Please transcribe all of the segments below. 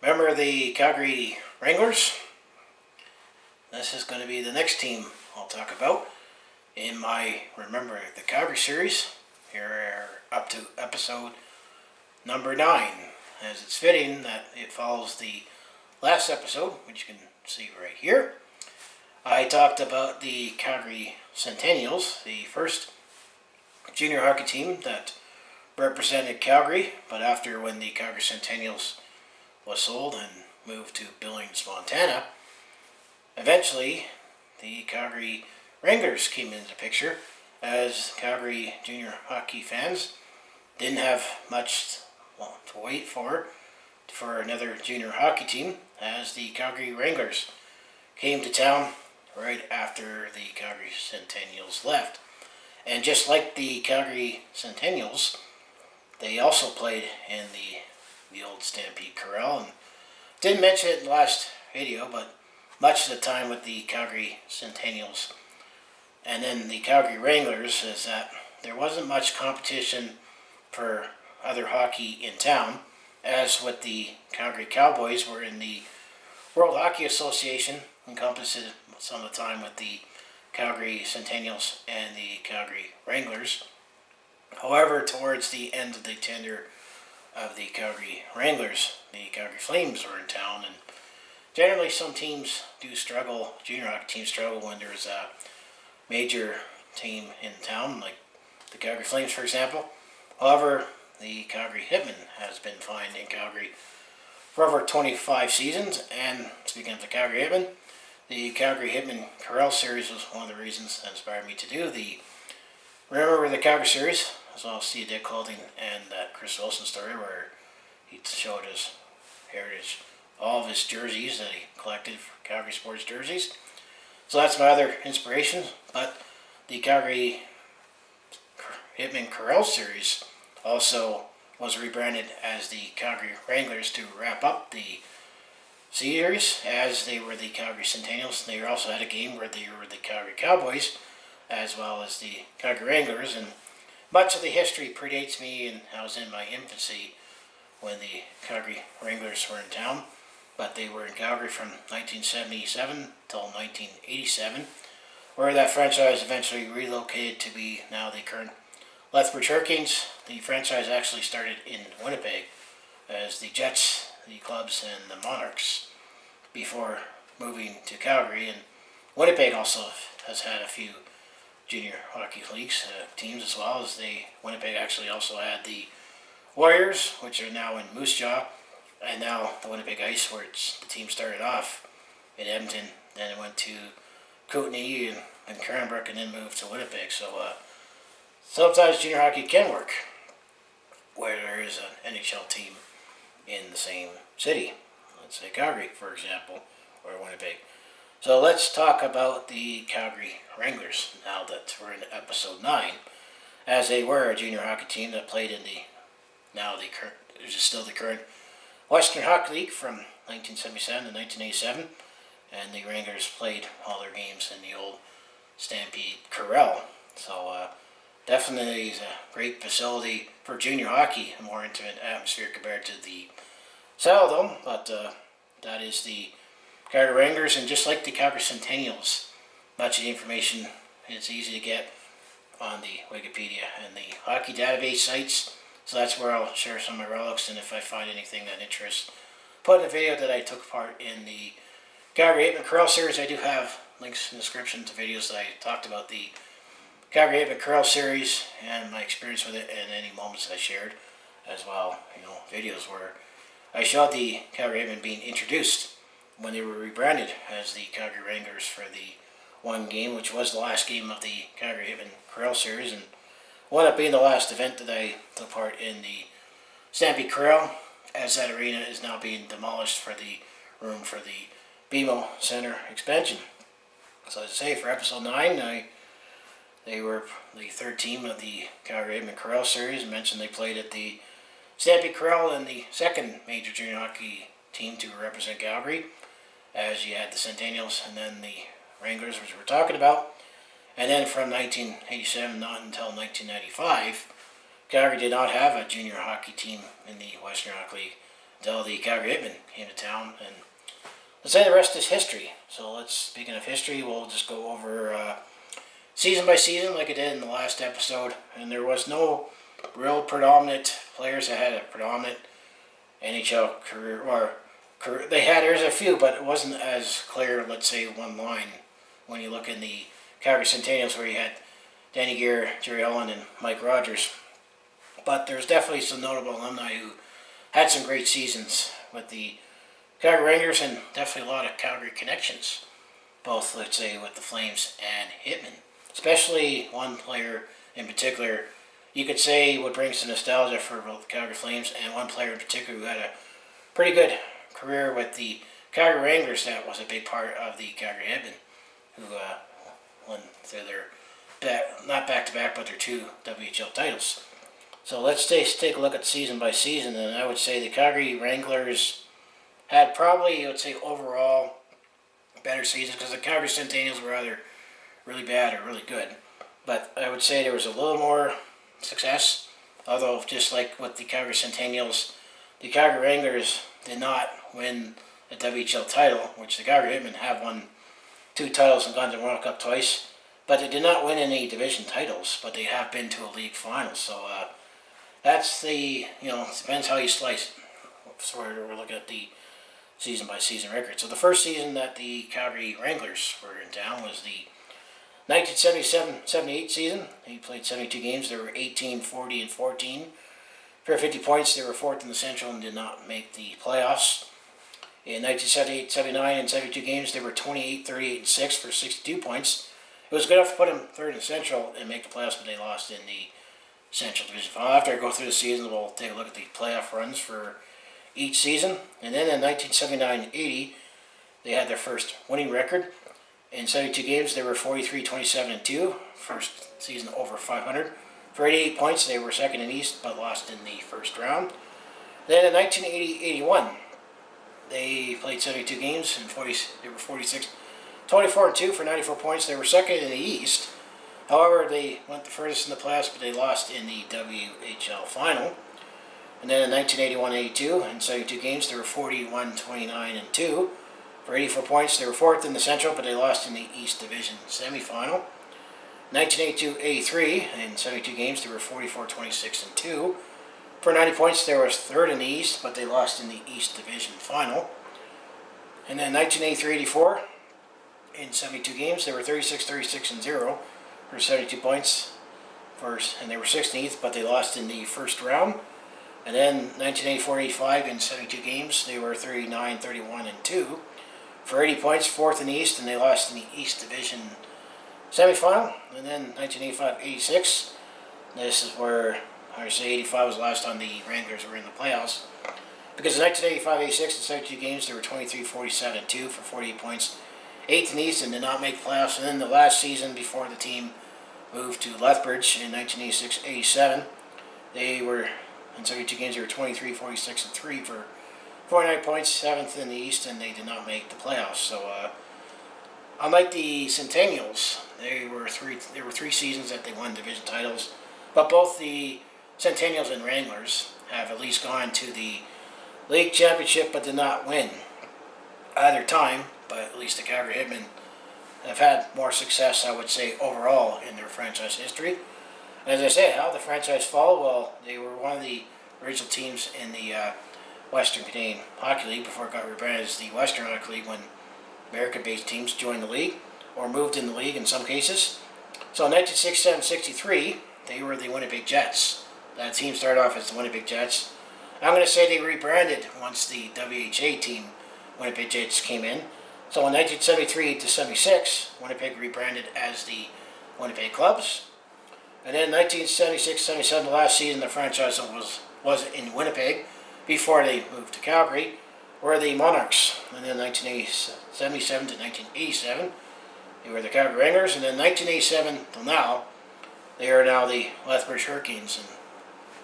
Remember the Calgary Wranglers? This is going to be the next team I'll talk about in my Remember the Calgary series. Here are up to episode number 9, as it's fitting that it follows the last episode, which you can see right here. I talked about the Calgary Centennials, the first junior hockey team that represented Calgary, but after when the Calgary Centennials was sold and moved to Billings, Montana, eventually the Calgary Wranglers came into the picture, as Calgary junior hockey fans didn't have much to wait for another junior hockey team, as the Calgary Wranglers came to town right after the Calgary Centennials left. And just like the Calgary Centennials, they also played in the old Stampede Corral. And didn't mention it in the last video, but much of the time with the Calgary Centennials and then the Calgary Wranglers is that there wasn't much competition for other hockey in town, as with the Calgary Cowboys were in the World Hockey Association, encompassed some of the time with the Calgary Centennials and the Calgary Wranglers. However, towards the end of the tenure of the Calgary Wranglers, the Calgary Flames were in town, and generally some teams do struggle, junior hockey teams struggle when there's a major team in town, like the Calgary Flames, for example. However, the Calgary Hitmen has been fine in Calgary for over 25 seasons, and speaking of the Calgary Hitmen, the Calgary Hitmen Corral series was one of the reasons that inspired me to do the Remember the Calgary series, as well as see Dick Clothing and that Chris Wilson story where he showed his heritage, all of his jerseys that he collected for Calgary sports jerseys. So that's my other inspiration. But the Calgary Hitmen Corral series also was rebranded as the Calgary Wranglers to wrap up the series, as they were the Calgary Centennials. They also had a game where they were the Calgary Cowboys as well as the Calgary Wranglers, and much of the history predates me, and I was in my infancy when the Calgary Wranglers were in town. But they were in Calgary from 1977 till 1987, where that franchise eventually relocated to be now the current Lethbridge Hurricanes. The franchise actually started in Winnipeg as the Jets, the Clubs, and the Monarchs before moving to Calgary. And Winnipeg also has had a few junior hockey leagues, teams, as well as Winnipeg actually also had the Warriors, which are now in Moose Jaw, and now the Winnipeg Ice, where the team started off in Edmonton, then it went to Cote and Cranbrook, and then moved to Winnipeg. So sometimes junior hockey can work where there is an NHL team in the same city. Let's say Calgary, for example, or Winnipeg. So let's talk about the Calgary Wranglers now that we're in episode 9, as they were a junior hockey team that played in still the current Western Hockey League from 1977 to 1987, and the Wranglers played all their games in the old Stampede Corral. So definitely is a great facility for junior hockey, a more intimate atmosphere compared to the Saddledome, but that is the Calgary Wranglers. And just like the Calgary Centennials, much of the information is easy to get on the Wikipedia and the hockey database sites. So that's where I'll share some of my relics, and if I find anything that interests, put in a video that I took part in the Calgary Hitmen Corral series. I do have links in the description to videos that I talked about the Calgary Hitmen Corral series and my experience with it, and any moments that I shared as well. Videos where I showed the Calgary Hitmen being introduced when they were rebranded as the Calgary Wranglers for the one game, which was the last game of the Calgary Hitmen Corral series, and wound up being the last event that I took part in the Stampede Corral, as that arena is now being demolished for the room for the BMO Center expansion. So as I say, for episode 9, they were the third team of the Calgary Hitmen Corral series. I mentioned they played at the Stampede Corral, and the second major junior hockey team to represent Calgary, as you had the Centennials and then the Wranglers, which we're talking about. And then from 1987 not until 1995, Calgary did not have a junior hockey team in the Western Hockey League, until the Calgary Hitmen came to town, and let's say the rest is history. So speaking of history, we'll just go over season by season like I did in the last episode. And there was no real predominant players that had a predominant NHL career, there's a few, but it wasn't as clear, let's say, one line. When you look in the Calgary Centennials, where you had Danny Gear, Jerry Holland, and Mike Rogers. But there's definitely some notable alumni who had some great seasons with the Calgary Wranglers, and definitely a lot of Calgary connections, both, let's say, with the Flames and Hitmen. Especially one player in particular, you could say would bring some nostalgia for both the Calgary Flames, and one player in particular who had a pretty good career with the Calgary Wranglers that was a big part of the Calgary Hitmen, who won their, not back-to-back, but their 2 WHL titles. So let's take a look at season by season, and I would say the Calgary Wranglers had probably, I would say, overall better seasons, because the Calgary Centennials were either really bad or really good. But I would say there was a little more success, although just like with the Calgary Centennials, the Calgary Wranglers did not win a WHL title, which the Calgary Hitmen have won 2 titles and gone to the World Cup twice, but they did not win any division titles, but they have been to a league final. So that's the, it depends how you slice it. So we're looking at the season by season record. So the first season that the Calgary Wranglers were in town was the 1977-78 season. He played 72 games. There were 18, 40, and 14. For 50 points, they were 4th in the Central and did not make the playoffs. In 1978-79 and 72 games, they were 28, 38, and 6 for 62 points. It was good enough to put them 3rd in the Central and make the playoffs, but they lost in the Central Division final. After I go through the season, we'll take a look at the playoff runs for each season. And then in 1979-80, they had their first winning record. In 72 games, they were 43, 27, and 2. First season over 500. For 88 points, they were 2nd in East, but lost in the first round. Then in 1980-81, they played 72 games, and they were 46, 24, and 2 for 94 points. They were 2nd in the East. However, they went the furthest in the playoffs, but they lost in the WHL final. And then in 1981-82, in 72 games, they were 41, 29, and 2. For 84 points, they were 4th in the Central, but they lost in the East Division semifinal. 1982-83, in 72 games, they were 44, 26, and 2. For 90 points, they were 3rd in the East, but they lost in the East Division final. And then 1983-84, in 72 games, they were 36, 36, and 0 for 72 points. And they were 16th, but they lost in the first round. And then 1984-85, in 72 games, they were 39, 31, and 2. For 80 points, 4th in the East, and they lost in the East Division semifinal. And then 1985-86, this is where I say 85 was the last time the Wranglers were in the playoffs. Because in 1985-86, in 72 games, they were 23, 47, and 2 for 48 points. 8th in the East and did not make the playoffs. And then the last season before the team moved to Lethbridge in 1986-87, they were, in 72 games, they were 23, 46, and 3 for 49 points, 7th in the East, and they did not make the playoffs. So, unlike the Centennials, there were three seasons that they won division titles, but both the Centennials and Wranglers have at least gone to the league championship, but did not win either time. But at least the Calgary Hitmen have had more success, I would say, overall in their franchise history. And as I said, how the franchise followed? Well, they were one of the original teams in the Western Canadian Hockey League before it got rebranded as the Western Hockey League when American-based teams joined the league or moved in the league in some cases. So in 1967-63, they were the Winnipeg Jets. That team started off as the Winnipeg Jets. I'm going to say they rebranded once the WHA team, Winnipeg Jets, came in. So in 1973-76, Winnipeg rebranded as the Winnipeg Clubs. And then in 1976-77, the last season the franchise was in Winnipeg before they moved to Calgary, were the Monarchs. And then 1977 to 1987, they were the Calgary Wranglers. And then 1987 till now, they are now the Lethbridge Hurricanes. And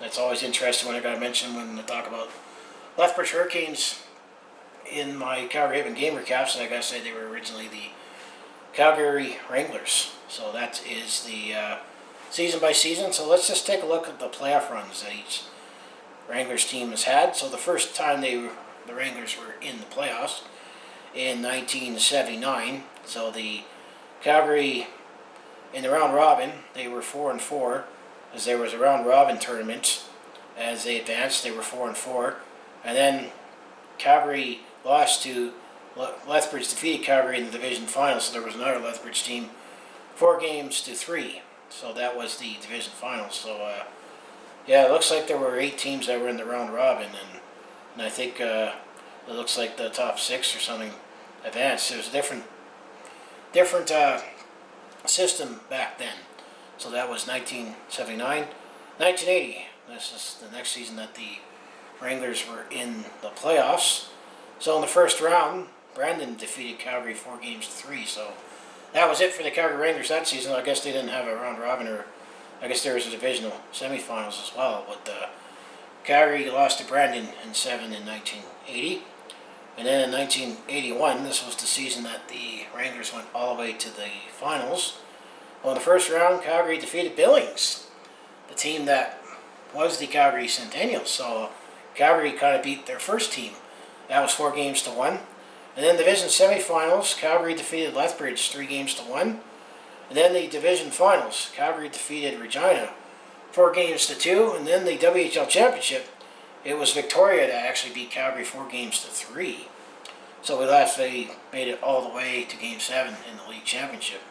that's always interesting when I got to mention when I talk about Lethbridge Hurricanes in my Calgary Hitmen game recaps. And I got to say they were originally the Calgary Wranglers. So that is the season by season. So let's just take a look at the playoff runs that each Wranglers team has had. So the first time the Wranglers were in the playoffs in 1979. So the Calgary, in the round robin, they were 4-4, as there was a round robin tournament. As they advanced, they were 4-4, and then Calgary lost to Lethbridge, defeated Calgary in the division final. So there was another Lethbridge team, 4-3. So that was the division final. So yeah, it looks like there were 8 teams that were in the round robin, and I think it looks like the top 6 or something advanced. It was a different system back then. So that was 1979. 1980, this is the next season that the Wranglers were in the playoffs. So in the first round, Brandon defeated Calgary 4-3. So that was it for the Calgary Wranglers that season. I guess they didn't have a round robin, or I guess there was a divisional semifinals as well. But Calgary lost to Brandon in 7 in 1980. And then in 1981, this was the season that the Wranglers went all the way to the finals. Well, in the first round, Calgary defeated Billings, the team that was the Calgary Centennials. So Calgary kind of beat their first team. That was 4-1. And then division semifinals, Calgary defeated Lethbridge 3-1. And then the division finals, Calgary defeated Regina 4-2. And then the WHL championship, it was Victoria that actually beat Calgary 4-3. So they made it all the way to Game 7 in the league championship,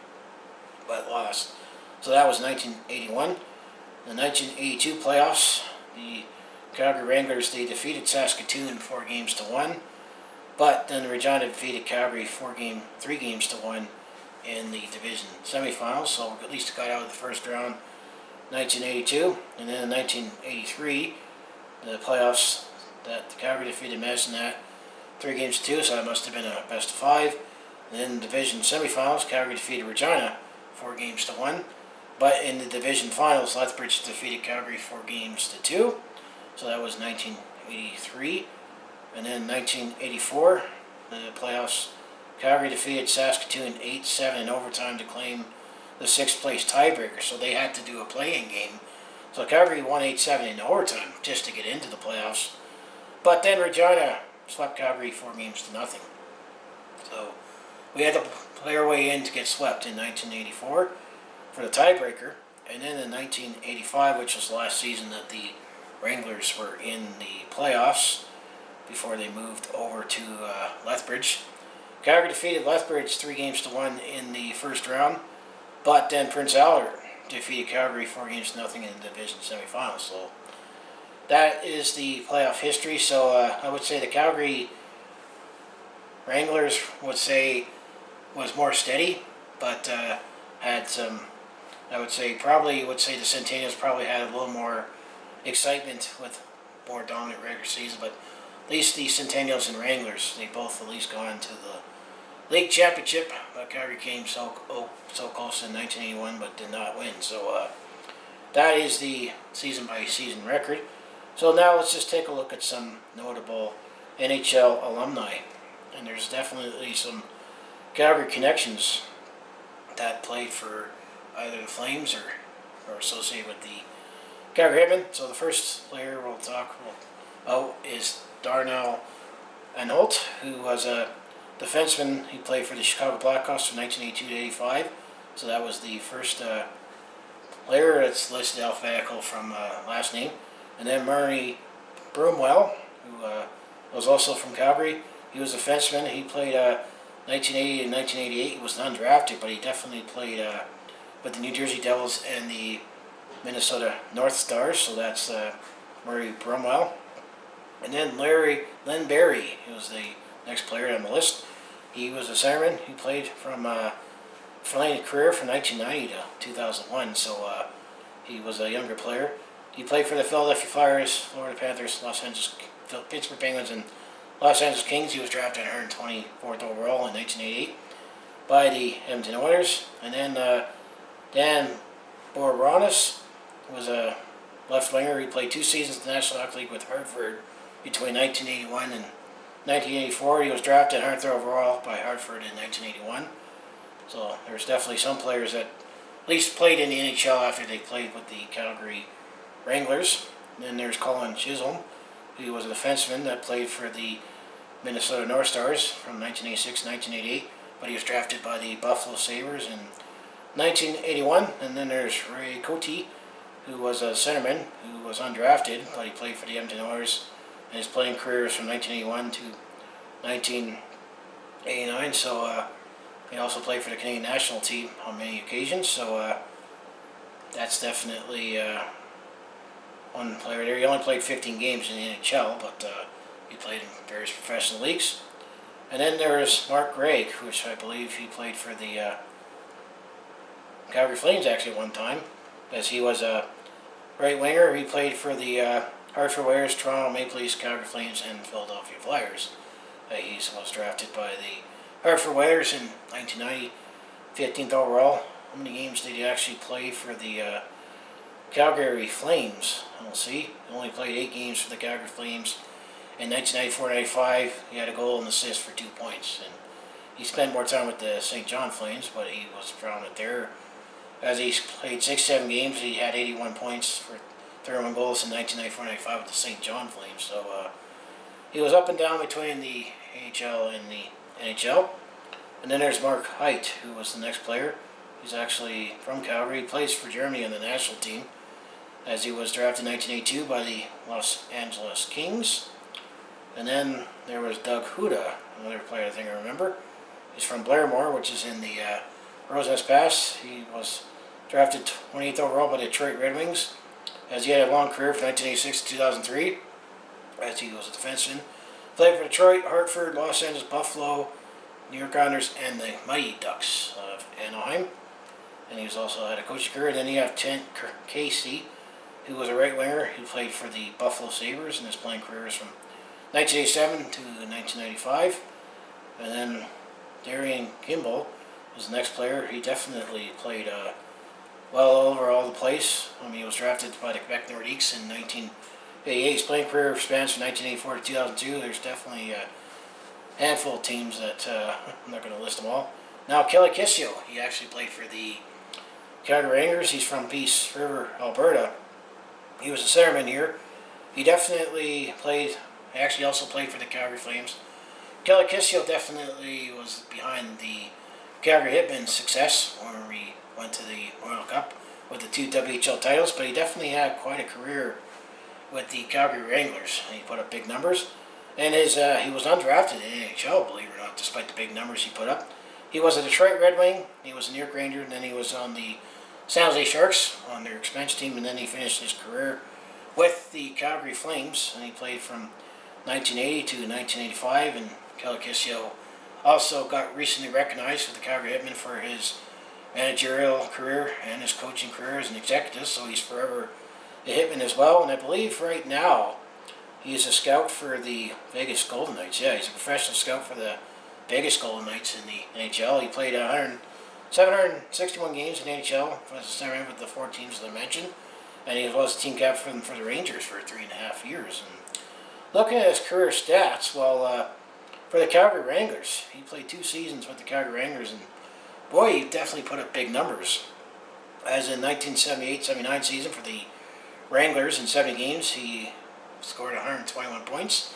but lost. So that was 1981. The 1982 playoffs, the Calgary Wranglers, they defeated Saskatoon 4-1. But then Regina defeated Calgary 3-1 in the division semifinals. So at least it got out of the first round, 1982. And then in 1983, the playoffs, that Calgary defeated Medicine 3-2, so that must have been a best of 5. And then division semifinals, Calgary defeated Regina 4-1. But in the division finals, Lethbridge defeated Calgary 4-2. So that was 1983. And then 1984, the playoffs, Calgary defeated Saskatoon 8-7 in overtime to claim the 6th place tiebreaker. So they had to do a play-in game. So Calgary won 8-7 in overtime just to get into the playoffs. But then Regina swept Calgary 4-0. So we had to play our way in to get swept in 1984 for the tiebreaker. And then in 1985, which was the last season that the Wranglers were in the playoffs before they moved over to Lethbridge, Calgary defeated Lethbridge 3-1 in the first round. But then Prince Albert defeated Calgary 4-0 in the division semifinals. So that is the playoff history. So I would say the Calgary Wranglers was more steady, but had some. I would say the Centennials probably had a little more excitement with more dominant regular season. But at least the Centennials and Wranglers, they both at least gone to the league championship. But Calgary came so close in 1981, but did not win. So that is the season by season record. So now let's just take a look at some notable NHL alumni. And there's definitely some Calgary connections that played for either the Flames or associated with the Calgary Hitmen. So the first player we'll talk about is Darian Kimball, who was a defenseman. He played for the Chicago Blackhawks from 1982 to 85. So that was the first player that's listed alphabetical from last name. And then Murray Bromwell, who was also from Calgary. He was a defenseman. He played 1980 and 1988. He was undrafted, but he definitely played with the New Jersey Devils and the Minnesota North Stars. So that's Murray Bromwell. And then Lynn Berry, who was the next player on the list. He was a centerman. He played from a career from 1990 to 2001. So he was a younger player. He played for the Philadelphia Flyers, Florida Panthers, Pittsburgh Penguins, and Los Angeles Kings. He was drafted 124th overall in 1988 by the Edmonton Oilers. And then Dan Boronis was a left winger. He played 2 seasons in the National Hockey League with Hartford between 1981 and 1984. He was drafted 100th overall by Hartford in 1981. So there's definitely some players that at least played in the NHL after they played with the Calgary Wranglers. And then there's Colin Chisholm, who was a defenseman that played for the Minnesota North Stars from 1986 to 1988, but he was drafted by the Buffalo Sabres in 1981. And then there's Cote, who was a centerman who was undrafted, but he played for the Edmonton Oilers, and his playing career is from 1981 to 1989. So he also played for the Canadian national team on many occasions. So that's definitely one player there. He only played 15 games in the NHL, but he played in various professional leagues. And then there is Mark Gregg, which I believe he played for the Calgary Flames actually one time, as he was a right winger. He played for the Hartford Whalers, Toronto Maple Leafs, Calgary Flames, and Philadelphia Flyers. He was drafted by the Hartford Whalers in 1990, 15th overall. How many games did he actually play for the Calgary Flames? We'll see. He only played 8 games for the Calgary Flames. In 1994-95, he had a goal and assist for 2 points. And he spent more time with the St. John Flames, but he was prominent there. As he played 6-7 games, he had 81 points for 31 goals in 1994-95 with the St. John Flames. So he was up and down between the AHL and the NHL. And then there's Mark Height, who was the next player. He's actually from Calgary. He plays for Germany on the national team, as he was drafted in 1982 by the Los Angeles Kings. And then there was Doug Huda, another player I think I remember. He's from Blairmore, which is in the Rosas Pass. He was drafted 28th overall by the Detroit Red Wings, as he had a long career from 1986 to 2003, as he was a defenseman. Played for Detroit, Hartford, Los Angeles, Buffalo, New York Islanders, and the Mighty Ducks of Anaheim. And he was also had a coaching career. Then you have Tent Casey, who was a right winger. He played for the Buffalo Sabres, and his playing career is from 1987 to 1995. And then Darian Kimball was the next player. He definitely played well over all the place. I mean, he was drafted by the Quebec Nordiques in 1988. His playing career spans from 1984 to 2002. There's definitely a handful of teams that I'm not going to list them all. Now, Kelly Kisio, he actually played for the Calgary Wranglers. He's from Peace River, Alberta. He was a centerman here. He definitely played, actually also played for the Calgary Flames. Kelly Kisio definitely was behind the Calgary Hitmen's success when we went to the World Cup with the 2 WHL titles, but he definitely had quite a career with the Calgary Wranglers. He put up big numbers, and he was undrafted in the NHL, believe it or not, despite the big numbers he put up. He was a Detroit Red Wing, he was a New York Ranger, and then he was on the San Jose Sharks on their expansion team, and then he finished his career with the Calgary Flames, and he played from 1980 to 1985. And Kelly Kisio also got recently recognized with the Calgary Hitmen for his managerial career and his coaching career as an executive, so he's forever a Hitman as well. And I believe right now he is a scout for the Vegas Golden Knights. Yeah, he's a professional scout for the Vegas Golden Knights in the NHL. He played 761 games in the NHL as a center with the 4 teams that I mentioned, and he was team captain for the Rangers for 3.5 years. And looking at his career stats, well, for the Calgary Wranglers, he played 2 seasons with the Calgary Wranglers, and boy, he definitely put up big numbers. As in 1978-79 season for the Wranglers, in 70 games, he scored 121 points,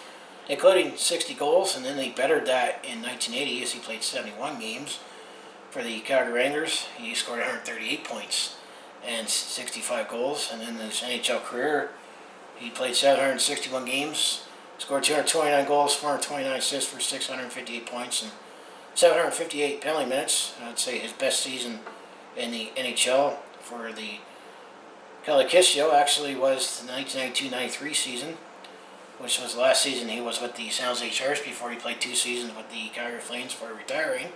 including 60 goals, and then he bettered that in 1980 as he played 71 games for the Calgary Wranglers. He scored 138 points and 65 goals, and in his NHL career, he played 761 games, scored 229 goals, 429 assists for 658 points, and 758 penalty minutes. I'd say his best season in the NHL for the Kelly Kisio actually was the 1992-93 season, which was the last season he was with the San Jose Sharks before he played 2 seasons with the Calgary Flames before retiring.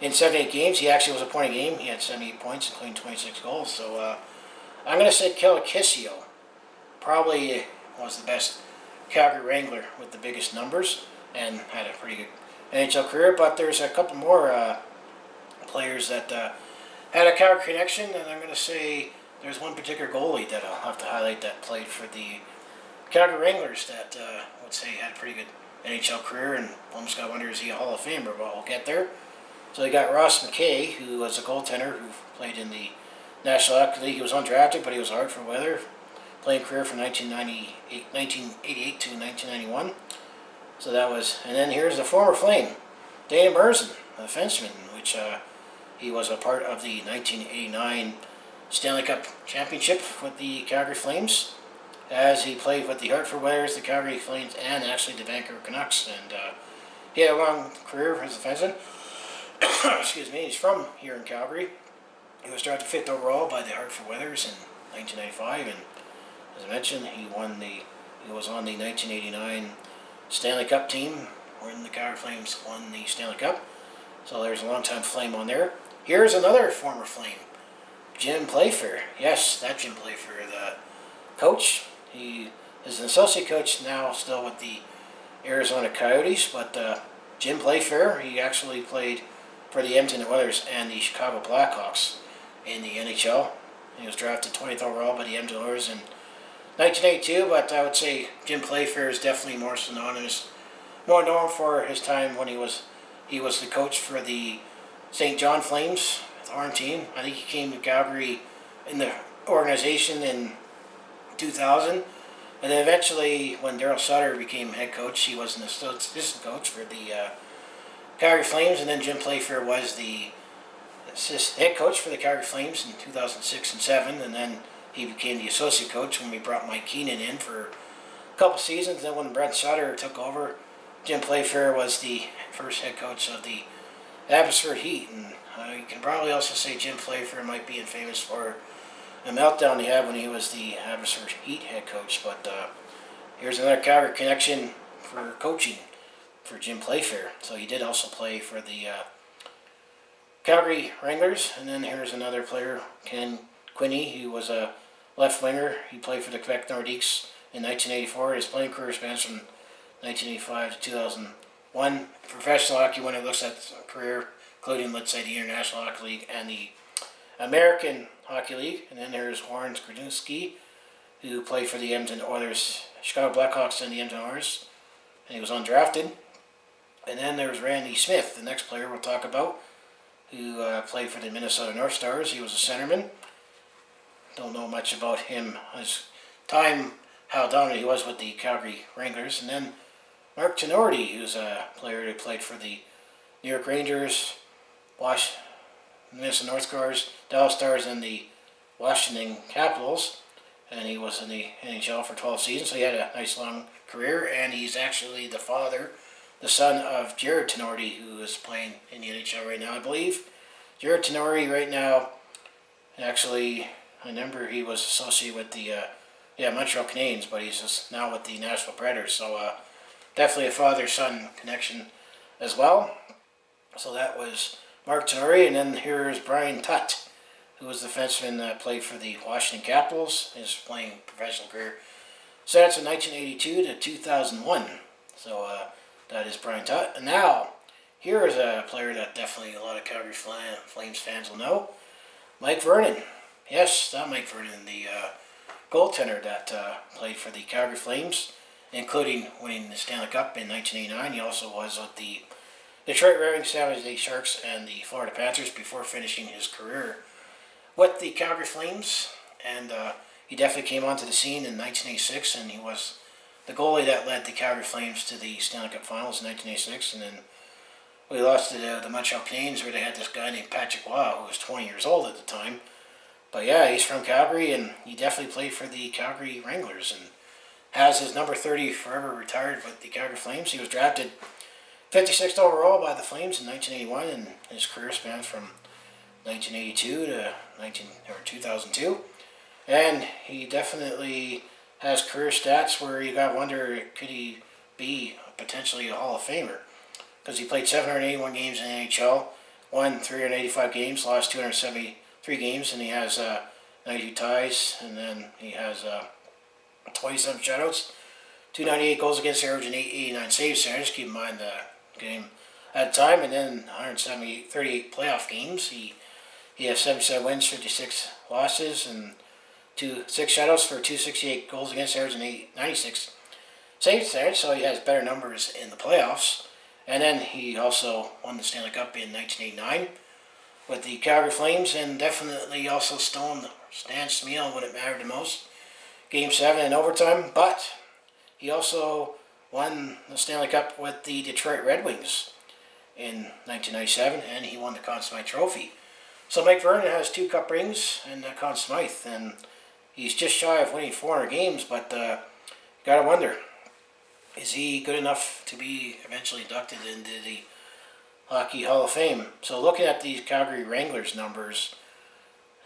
In 78 games, he actually was a point a game. He had 78 points, including 26 goals. So I'm going to say Kelly Kisio probably was the best Calgary Wrangler with the biggest numbers and had a pretty good NHL career. But there's a couple more players that had a Calgary connection, and I'm going to say there's one particular goalie that I'll have to highlight that played for the Calgary Wranglers that I would say had a pretty good NHL career, and almost got to wonder, is he a Hall of Famer? But we'll get there. So you got Ross Mckay, who was a goaltender who played in the National Hockey League. He was undrafted, but he was hard for weather. playing career from 1988 to 1991. So that was, and then here's the former Flame, Dana Merzen, a defenseman, which he was a part of the 1989 Stanley Cup Championship with the Calgary Flames, as he played with the Hartford Whalers, the Calgary Flames, and actually the Vancouver Canucks. And he had a long career as a defenseman. Excuse me. He's from here in Calgary. He was drafted 5th overall by the Hartford Whalers in 1995, and as I mentioned, he was on the 1989 Stanley Cup team when the Calgary Flames won the Stanley Cup. So there's a long-time Flame on there. Here's another former Flame, Jim Playfair. Yes, that Jim Playfair, the coach. He is an associate coach now, still with the Arizona Coyotes, but Jim Playfair, he actually played for the Edmonton Oilers and the Chicago Blackhawks in the NHL. He was drafted 20th overall by the Edmonton Oilers in 1982, but I would say Jim Playfair is definitely more synonymous, more known for his time when he was the coach for the St. John Flames, the Horn team. I think he came to Calgary in the organization in 2000, and then eventually when Daryl Sutter became head coach, he was an assistant coach for the Calgary Flames, and then Jim Playfair was the head coach for the Calgary Flames in 2006 and 7, and then he became the associate coach when we brought Mike Keenan in for a couple seasons. Then when Brent Sutter took over, Jim Playfair was the first head coach of the Abbotsford Heat, and you can probably also say Jim Playfair might be famous for a meltdown he had when he was the Abbotsford Heat head coach. But here's another Calgary connection for coaching for Jim Playfair. So he did also play for the Calgary Wranglers, and then here's another player, Quinney, who was a left winger. He played for the Quebec Nordiques in 1984. His playing career spans from 1985 to 2001. Professional hockey, when it looks at his career, including, let's say, the International Hockey League and the American Hockey League. And then there's Warren Skrzynski, who played for the Edmonton Oilers, Chicago Blackhawks, and the Edmonton Oilers, and he was undrafted. And then there's Randy Smith, the next player we'll talk about, who played for the Minnesota North Stars. He was a centerman. Don't know much about him, his time, how dominant he was with the Calgary Wranglers. And then Mark Tenorti, who's a player who played for the New York Rangers, Minnesota North Stars, Dallas Stars, and the Washington Capitals. And he was in the NHL for 12 seasons, so he had a nice long career. And he's actually the son of Jared Tenorti, who is playing in the NHL right now, I believe. Jared Tenorti right now, actually, I remember he was associated with the Montreal Canadiens, but he's just now with the Nashville Predators. So definitely a father-son connection as well. So that was Mark Tenorti, and then here's Brian Tutt, who was the defenseman that played for the Washington Capitals, his playing professional career. So that's from 1982 to 2001. So that is Brian Tutt. And now, here is a player that definitely a lot of Calgary Flames fans will know, Mike Vernon. Yes, that Mike Vernon, the goaltender that played for the Calgary Flames, including winning the Stanley Cup in 1989. He also was with the Detroit Red Wings, San Jose Sharks, and the Florida Panthers before finishing his career with the Calgary Flames. And he definitely came onto the scene in 1986, and he was the goalie that led the Calgary Flames to the Stanley Cup Finals in 1986. And then we lost to the Montreal Canadiens, where they had this guy named Patrick Waugh, who was 20 years old at the time. But yeah, he's from Calgary, and he definitely played for the Calgary Wranglers and has his number 30 forever retired with the Calgary Flames. He was drafted 56th overall by the Flames in 1981, and his career spans from 1982 to 2002. And he definitely has career stats where you got to wonder, could he be potentially a Hall of Famer? Because he played 781 games in the NHL, won 385 games, lost 273 games, and he has 92 ties, and then he has 27 shutouts, 298 goals against average, and 889 saves. So just keep in mind the game at the time, and then 38 playoff games. He has 77 wins, 56 losses, and 6 shutouts for 268 goals against average and 896 saves there. So he has better numbers in the playoffs. And then he also won the Stanley Cup in 1989 with the Calgary Flames, and definitely also stoned Stan Smeel when it mattered the most. Game 7 in overtime, but he also won the Stanley Cup with the Detroit Red Wings in 1997, and he won the Conn Smythe Trophy. So Mike Vernon has 2 cup rings and the Conn Smythe, and he's just shy of winning 400 games, but gotta wonder, is he good enough to be eventually inducted into the Hockey Hall of Fame? So looking at these Calgary Wranglers numbers,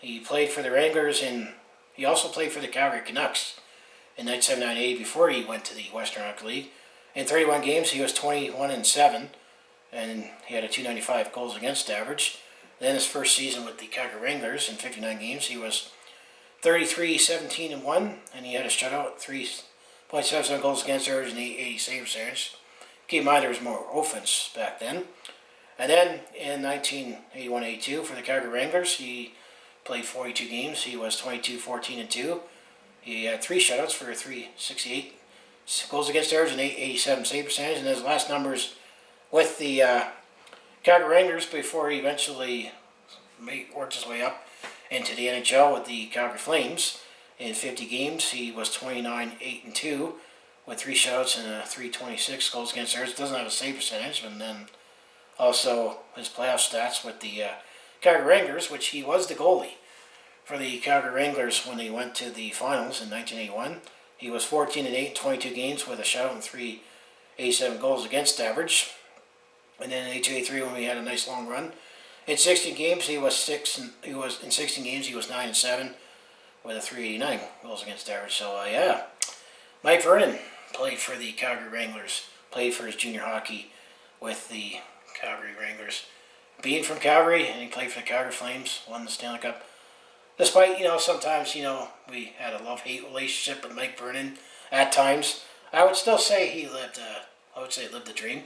he played for the Wranglers and he also played for the Calgary Canucks in 1979-80 before he went to the Western Hockey League. In 31 games, he was 21-7, and he had a .295 goals against average. Then his first season with the Calgary Wranglers, in 59 games, he was 33-17-1, and he had a shutout, 3.77 goals against average, and 80 save percentage. Keep in mind there was more offense back then. And then in 1981-82 for the Calgary Wranglers, he played 42 games. He was 22-14-2. He had 3 shutouts for 368 goals against average and 87 save percentage. And his last numbers with the Calgary Wranglers before he eventually worked his way up into the NHL with the Calgary Flames. In 50 games, he was 29-8-2 with 3 shutouts and 326 goals against average. Doesn't have a save percentage, and then also his playoff stats with the Calgary Wranglers, which he was the goalie for the Calgary Wranglers when they went to the finals in 1981. He was 14-8 in 22 games with a shutout and 387 goals against average. And then in 82-83 when we had a nice long run. In 16 games he was 9-7 with a 389 goals against average. So yeah, Mike Vernon played for the Calgary Wranglers, played for his junior hockey with the Calgary Wranglers. Being from Calgary, and he played for the Calgary Flames, won the Stanley Cup. Despite, sometimes, we had a love-hate relationship with Mike Vernon at times, I would still say he lived the dream.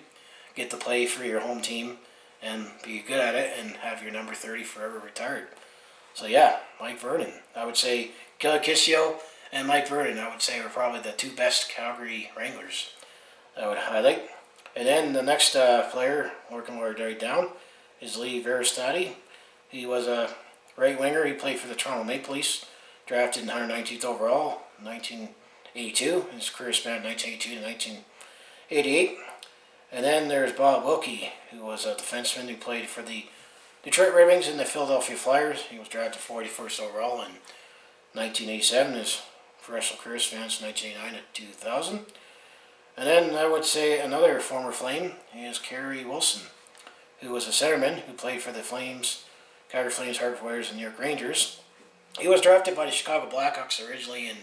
Get to play for your home team and be good at it and have your number 30 forever retired. So yeah, Mike Vernon. I would say Kelly Kisio and Mike Vernon, I would say, are probably the 2 best Calgary Wranglers I would highlight. And then the next player, working our way down, is Varastati. He was a right winger. He played for the Toronto Maple Leafs, drafted in 119th overall in 1982. His career spanned 1982 to 1988. And then there's Bob Wilkie, who was a defenseman who played for the Detroit Red Wings and the Philadelphia Flyers. He was drafted 41st overall in 1987. His professional career spans 1989 to 2000. And then I would say another former Flame is Carrie Wilson, who was a centerman who played for the Flames, Calgary Flames, Hartford Whalers, and New York Rangers. He was drafted by the Chicago Blackhawks originally in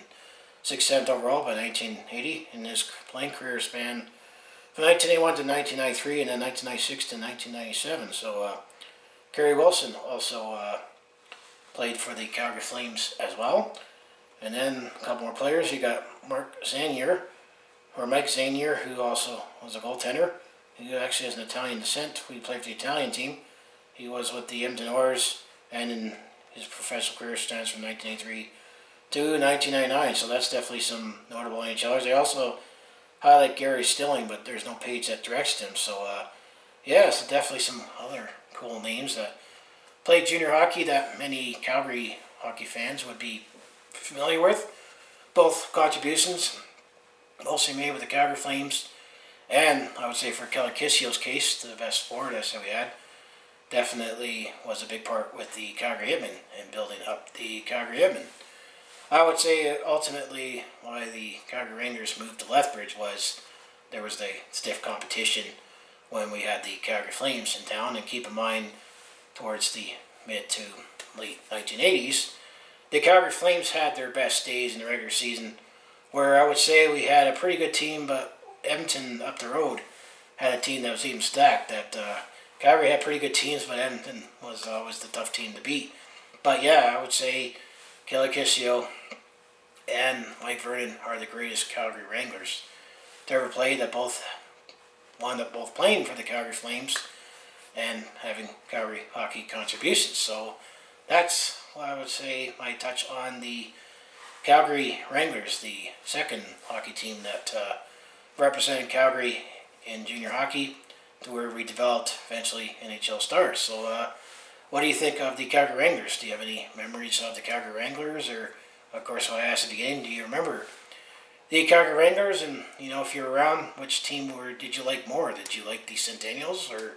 67th overall by 1980, and his playing career spanned from 1981 to 1993 and then 1996 to 1997. So Carrie Wilson also played for the Calgary Flames as well. And then a couple more players. You got Mike Zanier, who also was a goaltender. He actually has an Italian descent. He played for the Italian team. He was with the Edmonton Oilers, and in his professional career stands from 1983 to 1999. So that's definitely some notable NHLers. They also highlight Gary Stilling, but there's no page that directs him. So yeah, so definitely some other cool names that played junior hockey that many Calgary hockey fans would be familiar with. Both contributions mostly made with the Calgary Flames, and I would say for Kelly Kisio's case, the best forward that we had, definitely was a big part with the Calgary Hitmen and building up the Calgary Hitmen. I would say ultimately why the Calgary Wranglers moved to Lethbridge was there was the stiff competition when we had the Calgary Flames in town. And keep in mind, towards the mid to late 1980s, the Calgary Flames had their best days in the regular season, where I would say we had a pretty good team, but Edmonton up the road had a team that was even stacked. That Calgary had pretty good teams, but Edmonton was always the tough team to beat. But yeah, I would say Kelly Kisio and Mike Vernon are the greatest Calgary Wranglers to ever play. That both wound up both playing for the Calgary Flames and having Calgary hockey contributions. So that's what I would say my touch on the Calgary Wranglers, the second hockey team that represented Calgary in junior hockey to where we developed eventually NHL stars. So what do you think of the Calgary Wranglers? Do you have any memories of the Calgary Wranglers, or of course, I asked at the beginning, do you remember the Calgary Wranglers? And, if you're around, which team did you like more? Did you like the Centennials or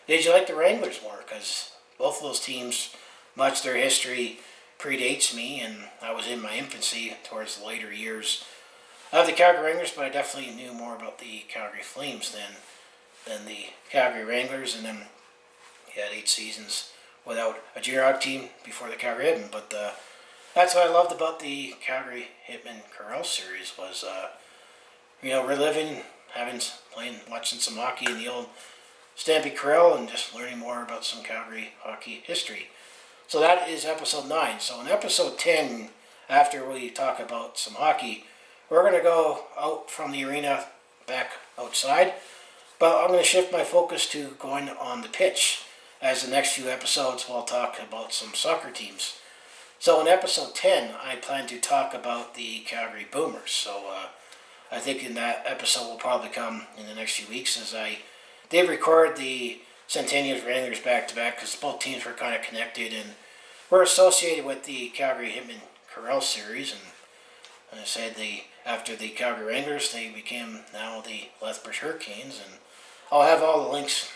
did you like the Wranglers more? Because both of those teams, much their history predates me, and I was in my infancy towards the later years of the Calgary Wranglers, but I definitely knew more about the Calgary Flames than the Calgary Wranglers. And then he had 8 seasons without a junior hockey team before the Calgary Hitmen. But that's what I loved about the Calgary Hitmen Corral series was, reliving, watching some hockey in the old Stampede Corral and just learning more about some Calgary hockey history. So that is episode 9. So in episode 10, after we talk about some hockey, we're going to go out from the arena back outside. But I'm going to shift my focus to going on the pitch, as the next few episodes we'll talk about some soccer teams. So in episode 10, I plan to talk about the Calgary Boomers. So I think in that episode will probably come in the next few weeks, as I did record the Centennials Wranglers back-to-back, because both teams were kind of connected and were associated with the Calgary Hitmen Corral series. And I said after the Calgary Wranglers, they became now the Lethbridge Hurricanes. And I'll have all the links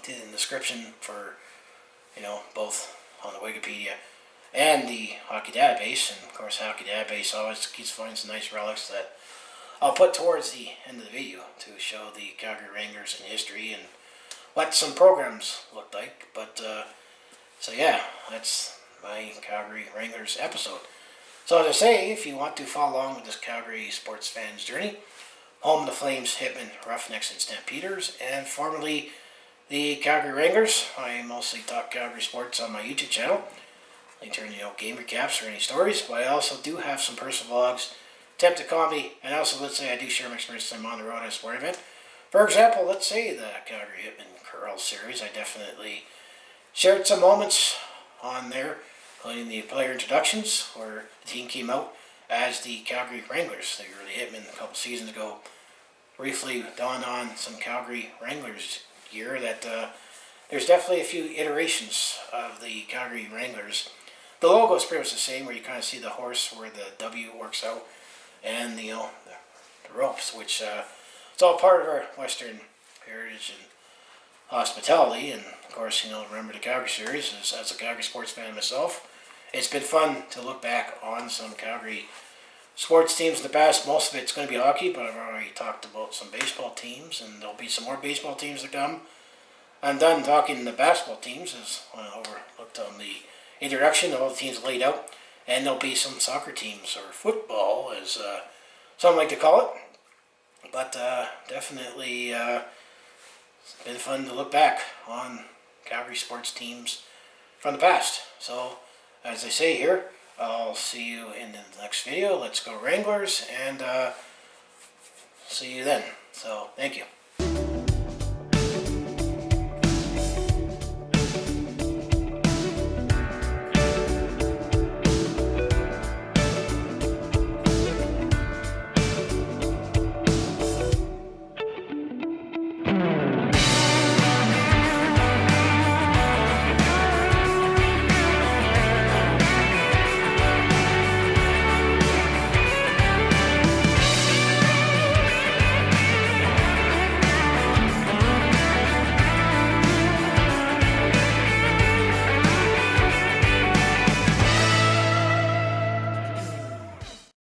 in the description for, both on the Wikipedia and the hockey database. And of course, hockey database always keeps finding some nice relics that I'll put towards the end of the video to show the Calgary Wranglers in history and what some programs looked like. But so yeah, that's my Calgary Wranglers episode. So as I say, if you want to follow along with this Calgary sports fan's journey, home of the Flames, Hitmen, Roughnecks, and Stampeders, and formerly the Calgary Wranglers, I mostly talk Calgary sports on my YouTube channel. I turn, game recaps or any stories, but I also do have some personal vlogs, attempt at comedy, and also, let's say, I do share my experience when I'm on the road at a sport event. For example, let's say the Calgary Hitmen Corral series, I definitely shared some moments on there, including the player introductions, where the team came out as the Calgary Wranglers. They were the Hitmen a couple seasons ago. Briefly dawned on some Calgary Wranglers gear that there's definitely a few iterations of the Calgary Wranglers. The logo is pretty much the same, where you kind of see the horse where the W works out, and the ropes, which it's all part of our Western heritage and hospitality. And of course, remember the Calgary series. As a Calgary sports fan myself, it's been fun to look back on some Calgary sports teams in the past. Most of it's going to be hockey, but I've already talked about some baseball teams, and there'll be some more baseball teams to come. I'm done talking the basketball teams, as I overlooked on the introduction. All the teams laid out, and there'll be some soccer teams, or football, as some like to call it. But definitely it's been fun to look back on Calgary sports teams from the past. So, as I say here, I'll see you in the next video. Let's go Wranglers, and see you then. So, thank you.